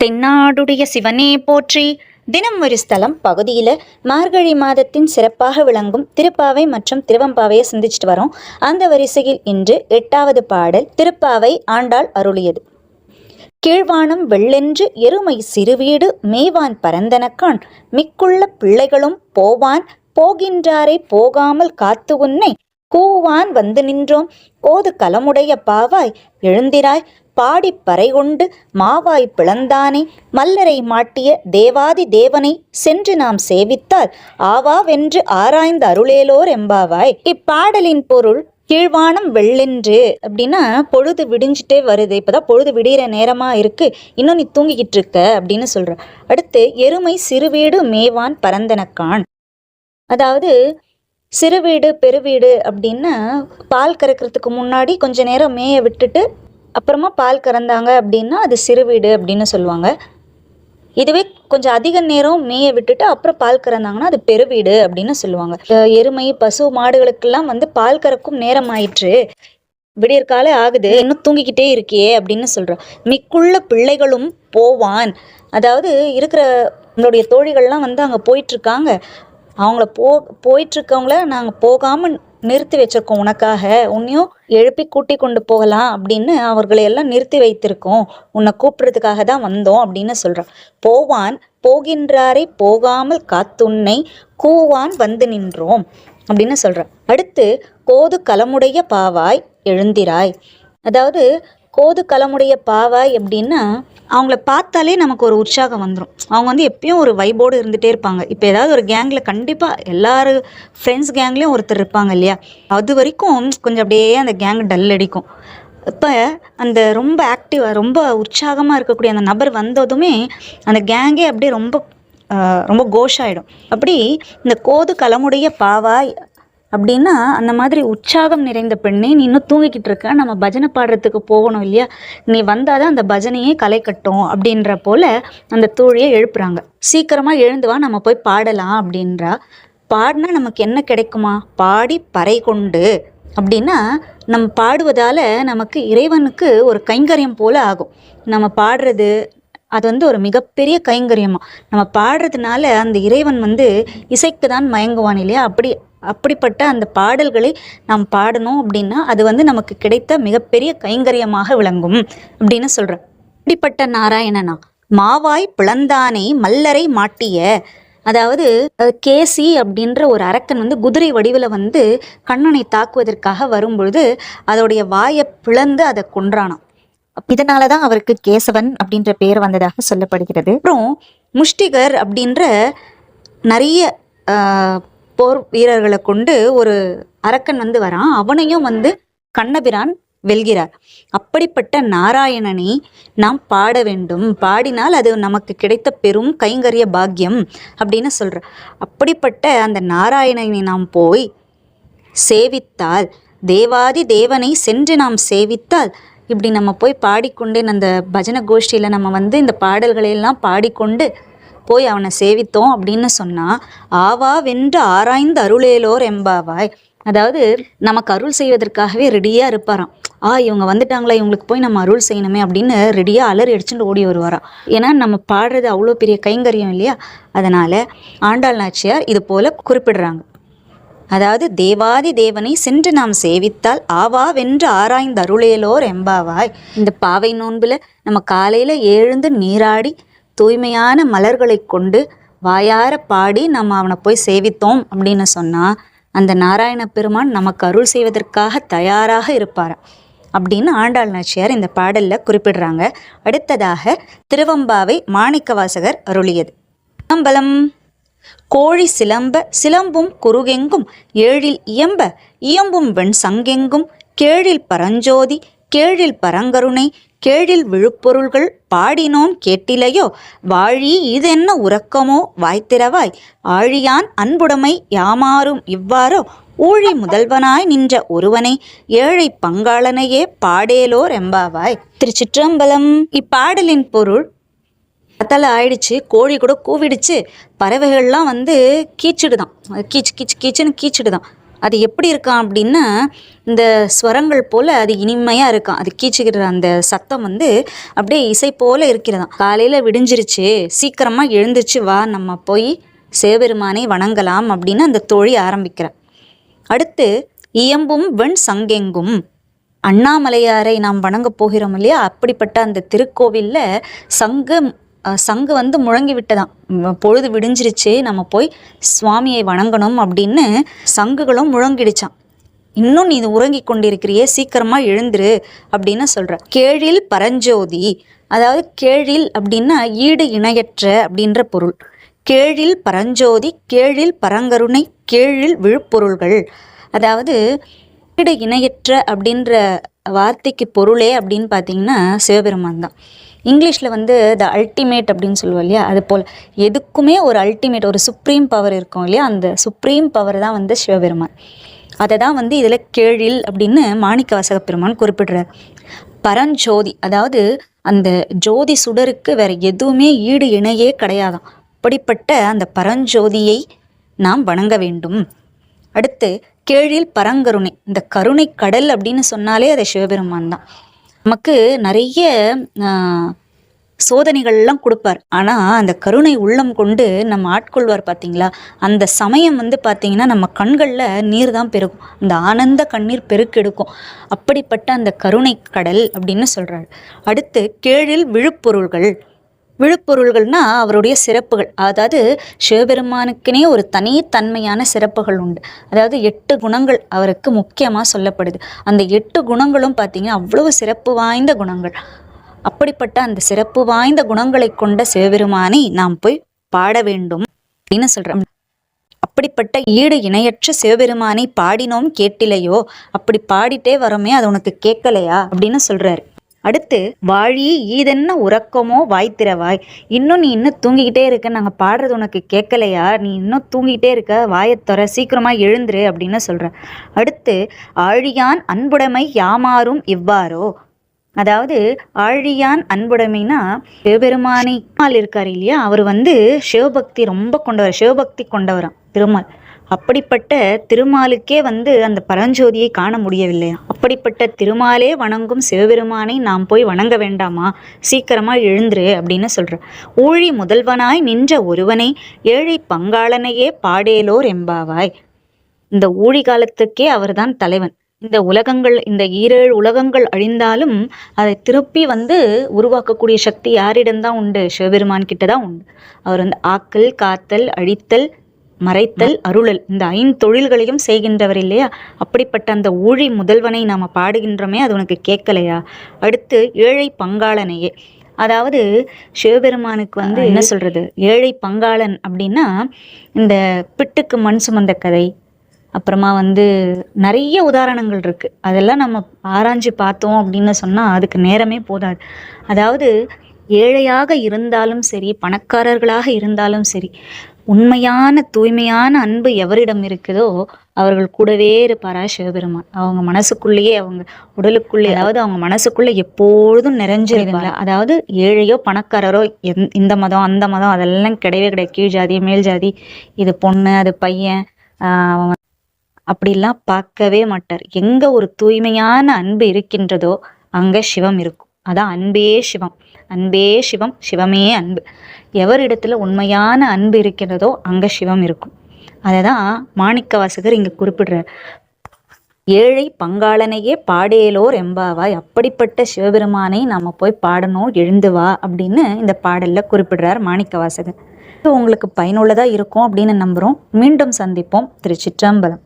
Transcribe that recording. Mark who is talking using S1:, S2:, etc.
S1: தென்னாடுடைய சிவனே போற்றி. தினம் ஒரு ஸ்தலம் பகுதியில் மார்கழி மாதத்தின் சிறப்பாக விளங்கும் திருப்பாவை மற்றும் திருவம்பாவையை சிந்திச்சுட்டு வரோம். அந்த வரிசையில் இன்று 8வது பாடல் திருப்பாவை ஆண்டாள் அருளியது. கீழ்வானம் வெள்ளென்று எருமை சிறுவீடு மேவான் பரந்தனக்கான் மிக்குள்ள பிள்ளைகளும் போவான் போகின்றாரை போகாமல் காத்து உன்னை கூவான் வந்து நின்றோம் கோது கலமுடைய பாவாய் எழுந்திராய் பாடிப் பறைகொண்டு மாவாய் பிளந்தானே மல்லரை மாட்டிய தேவாதி தேவனை சென்று நாம் சேவித்தால் ஆவாவென்று ஆராய்ந்து அருளேலோர் எம்பாவாய். இப்பாடலின் பொருள், கீழ்வானம் வெள்ளென்று அப்படின்னா பொழுது விடிஞ்சிட்டே வருது, இப்போதான் பொழுது விடிகிற நேரமா இருக்கு, இன்னும் நீ தூங்கிக்கிட்டு இருக்க அப்படின்னு சொல்ற. அடுத்து எருமை சிறுவீடு மேவான் பரந்தனக்கான், அதாவது சிறுவீடு பெருவீடு அப்படின்னா பால் கறக்கிறதுக்கு முன்னாடி கொஞ்ச நேரம் மேய விட்டுட்டு அப்புறமா பால் கறந்தாங்க அப்படின்னா அது சிறுவீடு அப்படின்னு சொல்லுவாங்க. இதுவே கொஞ்சம் அதிக நேரம் மேய விட்டுட்டு அப்புறம் பால் கறந்தாங்கன்னா அது பெருவீடு அப்படின்னு சொல்லுவாங்க. எருமை பசு மாடுகளுக்கெல்லாம் பால் கறக்கும் நேரம் ஆயிற்று, விடியற்காலை ஆகுது, இன்னும் தூங்கிக்கிட்டே இருக்கியே அப்படின்னு சொல்கிறோம். மிக்குள்ள பிள்ளைகளும் போவான், அதாவது இருக்கிற நம்மளுடைய தோழிகள்லாம் அங்கே போயிட்டுருக்காங்க, அவங்கள போயிட்டுருக்கவங்கள நாங்கள் போகாமல் நிறுத்தி வச்சிருக்கோம், உனக்காக உன்னையும் எழுப்பி கூட்டி கொண்டு போகலாம் அப்படின்னு அவர்களை எல்லாம் நிறுத்தி வைத்திருக்கோம், உன்னை கூப்பிடுறதுக்காக தான் வந்தோம் அப்படின்னு சொல்கிறான். போவான் போகின்றாரை போகாமல் காத்துன்னை கூவான் வந்து நின்றோம் அப்படின்னு சொல்கிறான். அடுத்து கோது கலமுடைய பாவாய் எழுந்திராய், அதாவது கோது கலமுடைய பாவாய் அப்படின்னா அவங்கள பார்த்தாலே நமக்கு ஒரு உற்சாகம் வந்துடும். அவங்க எப்பயும் ஒரு வைபோடு இருந்துகிட்டே இருப்பாங்க. இப்போ ஏதாவது ஒரு கேங்கில் கண்டிப்பாக எல்லாரும் ஃப்ரெண்ட்ஸ் கேங்லேயும் ஒருத்தர் இருப்பாங்க இல்லையா, அது வரைக்கும் கொஞ்சம் அப்படியே அந்த கேங் டல் அடிக்கும். இப்போ அந்த ரொம்ப ஆக்டிவாக ரொம்ப உற்சாகமாக இருக்கக்கூடிய அந்த நபர் வந்ததுமே அந்த கேங்கே அப்படியே ரொம்ப ரொம்ப கோஷாயிடும். அப்படி இந்த கோது கலமுடைய பாவாய் அப்படின்னா அந்த மாதிரி உற்சாகம் நிறைந்த பெண்ணே, நீ இன்னும் தூங்கிக்கிட்டு இருக்க, நம்ம பஜனை பாடுறதுக்கு போகணும் இல்லையா, நீ வந்தாதான் அந்த பஜனையே களை கட்டும் அப்படின்ற போல அந்த தோழியை எழுப்புறாங்க. சீக்கிரமா எழுந்து வா, நம்ம போய் பாடலாம் அப்படின்றா. பாடினா நமக்கு என்ன கிடைக்குமா, பாடி பறை கொண்டு அப்படின்னா நம்ம பாடுவதால நமக்கு இறைவனுக்கு ஒரு கைங்கரியம் போல ஆகும். நம்ம பாடுறது அது ஒரு மிகப்பெரிய கைங்கரியமா, நம்ம பாடுறதுனால அந்த இறைவன் இசைக்கு தான் மயங்குவான் இல்லையா, அப்படிப்பட்ட அந்த பாடல்களை நாம் பாடணும் அப்படின்னா அது நமக்கு கிடைத்த மிகப்பெரிய கைங்கரியமாக விளங்கும் அப்படின்னு சொல்கிறேன். இப்படிப்பட்ட நாராயணனா மாவாய் பிளந்தானை மல்லரை மாட்டிய, அதாவது கேசி அப்படின்ற ஒரு அரக்கன் குதிரை வடிவில் கண்ணனை தாக்குவதற்காக வரும்பொழுது அதோடைய வாயை பிளந்து அதை கொன்றானாம். இதனால தான் அவருக்கு கேசவன் அப்படின்ற பேர் வந்ததாக சொல்லப்படுகிறது. அப்புறம் முஷ்டிகர் அப்படின்ற நிறைய போர் வீரர்களை கொண்டு ஒரு அரக்கன் வரான், அவனையும் கண்ணபிரான் வெல்கிறார். அப்படிப்பட்ட நாராயணனை நாம் பாட வேண்டும், பாடினால் அது நமக்கு கிடைத்த பெரும் கைங்கரிய பாக்கியம் அப்படின்னு சொல்ற. அப்படிப்பட்ட அந்த நாராயணனை நாம் போய் சேவித்தால், தேவாதி தேவனை சென்று நாம் சேவித்தால், இப்படி நம்ம போய் பாடிக்கொண்டே அந்த பஜனை கோஷ்டியில் நம்ம இந்த பாடல்களையெல்லாம் பாடிக்கொண்டு போய் அவனை சேவித்தோம் அப்படின்னு சொன்னால் ஆவாவென்று ஆராய்ந்து அருளேலோர் எம்பாவாய், அதாவது நமக்கு அருள் செய்வதற்காகவே ரெடியாக இருப்பாராம். இவங்க வந்துட்டாங்களா, இவங்களுக்கு போய் நம்ம அருள் செய்யணுமே அப்படின்னு ரெடியாக அலறி அடிச்சுட்டு ஓடி வருவாராம். ஏன்னா நம்ம பாடுறது அவ்வளோ பெரிய கைங்கரியம் இல்லையா. அதனால் ஆண்டாள் நாச்சியார் இது போல் குறிப்பிடுறாங்க. அதாவது தேவாதி தேவனை சென்று நாம் சேவித்தால் ஆவாவென்று ஆராய்ந்து அருளேலோர் எம்பாவாய். இந்த பாவை நோன்பில் நம்ம காலையில் எழுந்து நீராடி தூய்மையான மலர்களை கொண்டு வாயார பாடி நம்ம அவனை போய் சேவித்தோம் அப்படின்னு சொன்னால் அந்த நாராயண பெருமான் நமக்கு அருள் செய்வதற்காக தயாராக இருப்பார் அப்படின்னு ஆண்டாள் நாச்சியார் இந்த பாடலில் குறிப்பிடுறாங்க. அடுத்ததாக திருவம்பாவை மாணிக்கவாசகர் அருளியது. அம்பலம் கோழி சிலம்ப சிலம்பும் குறுகெங்கும் ஏழில் இயம்ப இயம்பும் வெண் சங்கெங்கும் கேழில் பரஞ்சோதி கேழில் பரங்கருணை கேழில் விழுப்பொருள்கள் பாடினோம் கேட்டிலையோ வாழி இதென்ன உறக்கமோ வாய்த்திரவாய் ஆழியான் அன்புடைமை யாமாறும் இவ்வாறோ ஊழி முதல்வனாய் நின்ற ஒருவனை ஏழை பங்காளனையே பாடேலோர் எம்பாவாய். திருச்சிற்றம்பலம். இப்பாடலின் பொருள், பத்தலை ஆயிடுச்சு, கோழி கூட கூவிடுச்சு, பறவைகள்லாம் கீச்சிடுதான், கீச்சு கீச்சு கீச்சுன்னு கீச்சிடுதான். அது எப்படி இருக்கான் அப்படின்னா இந்த ஸ்வரங்கள் போல் அது இனிமையாக இருக்கான். அது கீச்சுக்கிற அந்த சத்தம் வந்து அப்படியே இசை போல் இருக்கிறதாம். காலையில் விடிஞ்சிருச்சு, சீக்கிரமாக எழுந்திருச்சு வா, நம்ம போய் சிவபெருமானை வணங்கலாம் அப்படின்னு அந்த தோழி ஆரம்பிக்கிறார். அடுத்து இயம்பும் வெண் சங்கெங்கும், அண்ணாமலையாரை நாம் வணங்க போகிறோம் இல்லையா, அப்படிப்பட்ட அந்த திருக்கோவிலில் சங்கு வந்து முழங்கி விட்டதாம். பொழுது விடிஞ்சிருச்சு, நம்ம போய் சுவாமியை வணங்கணும் அப்படின்னு சங்குகளும் முழங்கிடுச்சான். இன்னும் நீ உறங்கி கொண்டிருக்கிறியே, சீக்கிரமா எழுந்துரு அப்படின்னு சொல்ற. கேழில் பரஞ்சோதி, அதாவது கேழில் அப்படின்னா ஈடு இணையற்ற அப்படின்ற பொருள். கேழில் பரஞ்சோதி, கேழில் பரங்கருணை, கேழில் விழுப்பொருள்கள். அதாவது ஈடு இணையற்ற அப்படின்ற வார்த்தைக்கு பொருளே அப்படின்னு பார்த்தீங்கன்னா சிவபெருமான் தான். இங்கிலீஷில் வந்து த அல்டிமேட் அப்படின்னு சொல்லுவோம் இல்லையா, அது போல் எதுக்குமே ஒரு அல்டிமேட், ஒரு சுப்ரீம் பவர் இருக்கும் இல்லையா, அந்த சுப்ரீம் பவர் தான் வந்து சிவபெருமான். அதை தான் வந்து இதில் கேழில் அப்படின்னு மாணிக்கவாசக பெருமான் குறிப்பிடுறார். பரஞ்சோதி, அதாவது அந்த ஜோதி சுடருக்கு வேற எதுவுமே ஈடு இணையே கிடையாதாம். அப்படிப்பட்ட அந்த பரஞ்சோதியை நாம் வணங்க வேண்டும். அடுத்து கேழில் பரங்கருணை, இந்த கருணை கடல் அப்படின்னு சொன்னாலே அது சிவபெருமான் தான். நமக்கு நிறைய சோதனைகள்லாம் கொடுப்பார், ஆனால் அந்த கருணை உள்ளம் கொண்டு நம்ம ஆட்கொள்வார் பார்த்தீங்களா, அந்த சமயம் வந்து பார்த்தீங்கன்னா நம்ம கண்களில் நீர் தான் பெருகும், அந்த ஆனந்த கண்ணீர் பெருக்கெடுக்கும். அப்படிப்பட்ட அந்த கருணை கடல் அப்படின்னு சொல்கிறார். அடுத்து கேழில் விழுப்பொருள்கள். விழுப்பொருள்கள்னா அவருடைய சிறப்புகள், அதாவது சிவபெருமானுக்குனே ஒரு தனித்தன்மையான சிறப்புகள் உண்டு. அதாவது 8 குணங்கள் அவருக்கு முக்கியமாக சொல்லப்படுது. அந்த 8 குணங்களும் பார்த்தீங்கன்னா அவ்வளவு சிறப்பு வாய்ந்த குணங்கள். அப்படிப்பட்ட அந்த சிறப்பு வாய்ந்த குணங்களை கொண்ட சிவபெருமானை நாம் போய் பாட வேண்டும் அப்படின்னு சொல்கிறோம். அப்படிப்பட்ட ஈடு இணையற்ற சிவபெருமானை பாடினோம் கேட்டிலையோ, அப்படி பாடிட்டே வரோமே அது உனக்கு கேட்கலையா அப்படின்னு சொல்கிறாரு. அடுத்து வாழி ஈதென்ன உறக்கமோ வாய்த்திரவாய், இன்னும் நீ இன்னும் தூங்கிக்கிட்டே இருக்க, நாங்கள் பாடுறது உனக்கு கேட்கலையா, நீ இன்னும் தூங்கிக்கிட்டே இருக்க, வாயத்தொற, சீக்கிரமாக எழுந்துரு அப்படின்னு சொல்கிற. அடுத்து ஆழியான் அன்புடைமை யாமாறும் இவ்வாறோ, அதாவது ஆழியான் அன்புடைமைனா சிவபெருமானை இருக்கார் இல்லையா, அவர் வந்து சிவபக்தி ரொம்ப கொண்டவர், சிவபக்தி கொண்டவராம் திருமால். அப்படிப்பட்ட திருமாலுக்கே வந்து அந்த பரஞ்சோதியை காண முடியவில்லையா, அப்படிப்பட்ட திருமாலே வணங்கும் சிவபெருமானை நாம் போய் வணங்க வேண்டாமா, சீக்கிரமா எழுந்துரு அப்படின்னு சொல்ற. ஊழி முதல்வனாய் நின்ற ஒருவனை ஏழை பங்காளனையே பாடேலோர் எம்பாவாய். இந்த ஊழி காலத்துக்கே அவர்தான் தலைவன். இந்த உலகங்கள், இந்த 7 உலகங்கள் அழிந்தாலும் அதை திருப்பி வந்து உருவாக்கக்கூடிய சக்தி யாரிடம்தான் உண்டு, சிவபெருமான் கிட்டதான் உண்டு. அவர் வந்து ஆக்கல், காத்தல், அழித்தல், மறைத்தல், அருளல், இந்த 5 தொழில்களையும் செய்கின்றவர் இல்லையா. அப்படிப்பட்ட அந்த ஊழி முதல்வனை நாம பாடுகின்றோமே, அது உனக்கு கேட்கலையா. அடுத்து ஏழை பங்காளனையே, அதாவது சிவபெருமானுக்கு வந்து என்ன சொல்றது, ஏழை பங்காளன் அப்படின்னா இந்த பிட்டுக்கு மண் சுமந்த கதை, அப்புறமா வந்து நிறைய உதாரணங்கள் இருக்கு. அதெல்லாம் நம்ம ஆராய்ஞ்சு பார்த்தோம் அப்படின்னு சொன்னா அதுக்கு நேரமே போதாது. அதாவது ஏழையாக இருந்தாலும் சரி, பணக்காரர்களாக இருந்தாலும் சரி, உண்மையான தூய்மையான அன்பு எவரிடம் இருக்குதோ அவர்கள் கூடவே இருப்பாரா சிவபெருமான். அவங்க மனசுக்குள்ளேயே, அவங்க உடலுக்குள்ளே, அதாவது அவங்க மனசுக்குள்ளே எப்பொழுதும் நிறைஞ்சிருப்பாங்க. அதாவது ஏழையோ பணக்காரரோ இந்த மதம் அந்த மதம் அதெல்லாம் கிடையவே கிடையாது. கீழ் ஜாதி மேல் ஜாதி, இது பொண்ணு அது பையன், அப்படிலாம் பார்க்கவே மாட்டார். எங்க ஒரு தூய்மையான அன்பு இருக்கின்றதோ அங்க சிவம் இருக்கும். அதான் அன்பே சிவம், அன்பே சிவம், சிவமே அன்பு. எவரிடத்துல உண்மையான அன்பு இருக்கிறதோ அங்க சிவம் இருக்கும். அதை தான் மாணிக்கவாசகர் இங்க குறிப்பிடுறார். ஏழை பங்காளனையே பாடேலோர் எம்பாவாய். அப்படிப்பட்ட சிவபெருமானை நாம போய் பாடணும், எழுந்து வா அப்படின்னு இந்த பாடல்ல குறிப்பிடுறார் மாணிக்கவாசகர். உங்களுக்கு பயனுள்ளதா இருக்கும் அப்படின்னு நம்புறோம். மீண்டும் சந்திப்போம். திருச்சிற்றம்பலம்.